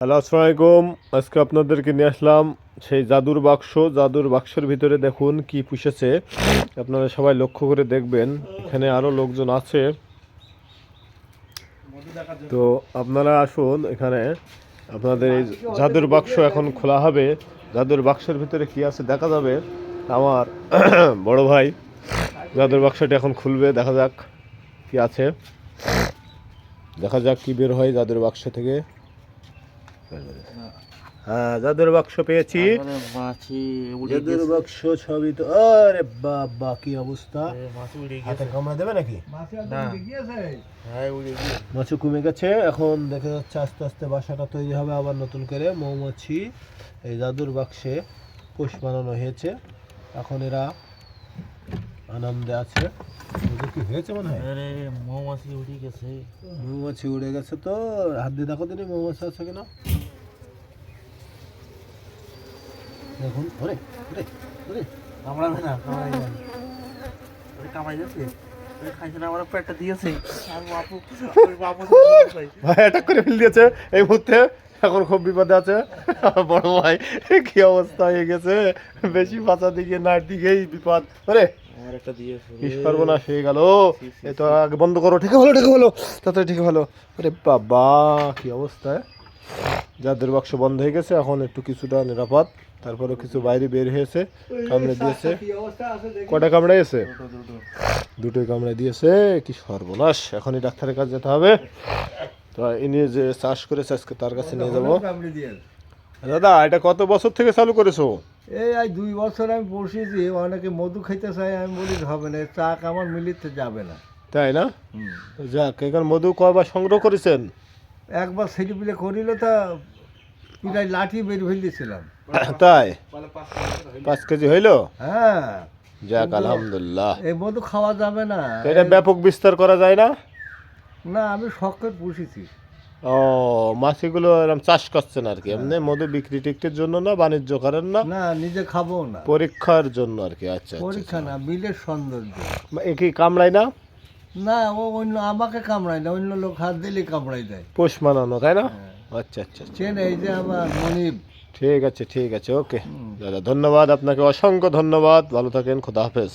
Hello, আসসালামু আলাইকুম। আজকে আপনাদেরকে নিয়ে আসলাম সেই জাদুর বাক্স। জাদুর বাক্সের ভিতরে দেখুন কি পুষেছে, আপনারা সবাই লক্ষ্য করে দেখবেন। এখানে আরও লোকজন আছে, তো আপনারা আসুন এখানে। আপনাদের এই জাদুর বাক্স এখন খোলা হবে। জাদুর বাক্সের ভিতরে কি আছে দেখা যাবে। আমার বড় ভাই জাদুর বাক্সটি এখন খুলবে, দেখা যাক কি আছে, দেখা যাক কি বের হয় জাদুর বাক্স থেকে। হ্যাঁ, জাদুর বাক্স পেয়েছি। জাদুর বাক্স ছবি তো, আরে বাবা কি অবস্থা! হাতে কামড়া দেবে নাকি? মাছু কমে গেছে, এখন দেখা যাচ্ছে আস্তে আস্তে বাসাটা তৈরি হবে আবার নতুন করে। মৌমাছি এই জাদুর বাক্সে পোষ বানানো হয়েছে, এখন এরা আনন্দে আছে। কি হয়েছে মনে হয়? মৌমাছি উড়ে গেছে। মৌমাছি উড়ে গেছে, তো হাত দিয়ে দেখো দিনই মৌমাছি আছে কিনা। দেখুন, ওরে ওরে ওরে, কামড়াবে না, কামড়াই না। ওরে কামড়াই যাচ্ছে, ওরে খাইছে না, আমার পেটটা দিয়েছে। আর বাপু, ওই বাপু ভাই অ্যাটাক করে ফেল দিয়েছে এই মুহূর্তে, এখন খুব বিপদে আছে বড় ভাই। কি অবস্থা হয়ে গেছে, বেশি বাঁচা দিকে না দিকেই বিপদ। ওরে আমার একটা দিয়েছে, কি সর্বনাশ হয়ে গেল। এই তো আগে বন্ধ করো, ঠিক হলো ঠিক হলো, তাড়াতাড়ি ঠিক হলো। আরে বাবা কি অবস্থা! জাদুর বাক্স বন্ধ হয়ে গেছে, এখন একটু কিছুটা নিরাপদ। তারপরে কিছু বাইরে বের হয়েছে, কামড়ে দিয়েছে। কটা কামড়াইছে? দুটোই কামড়ে দিয়েছে। কি সর্বনাশ! এখনই ডাক্তারের কাছে যেতে হবে। তো ইনি যে চাষ করেছে আজকে তার কাছে নিয়ে যাবো। দাদা, এটা কত বছর থেকে চালু করেছো? এই আজ 2 বছর আমি বসেছি। অনেকে মধু খাইতে চাই, আমি বলি হবে না, চা আমার মিলিতে যাবে না। তাই না? যাক, এখানে মধু কয়বার সংগ্রহ করেছেন? একবার সেটি পিলে করিল, তা পিলাই লাঠি বের ফেল দিয়েছিলাম। তাই 5 কেজি হইলো? হ্যাঁ, যাক আলহামদুলিল্লাহ। এই মধু খাওয়া যাবে না। তো এটা ব্যাপক বিস্তার করা যায় না? না, আমি শখ করে পুষেছি। ও, মাছিগুলো এরকম চাষ করছেন আর কি, এমনি মধু বিক্রি টিক্রির জন্য না, বাণিজ্য করেন না? না, নিজে খাবো না, পরীক্ষার জন্য আর কি। আচ্ছা পরীক্ষা না, বিলের সৌন্দর্য। এ কি কামড়ায় না? না, ও অন্য আমাকে কামড়ায় না, অন্য লোক হাত দিলে কামড়াই দেয়। পোষ মানানো, তাই না? আচ্ছা আচ্ছা আচ্ছা। চেন, এই যে আমার মনিব। ঠিক আছে ঠিক আছে, ওকে দাদা, ধন্যবাদ আপনাকে, অসংখ্য ধন্যবাদ। ভালো থাকেন, খোদা হাফেজ।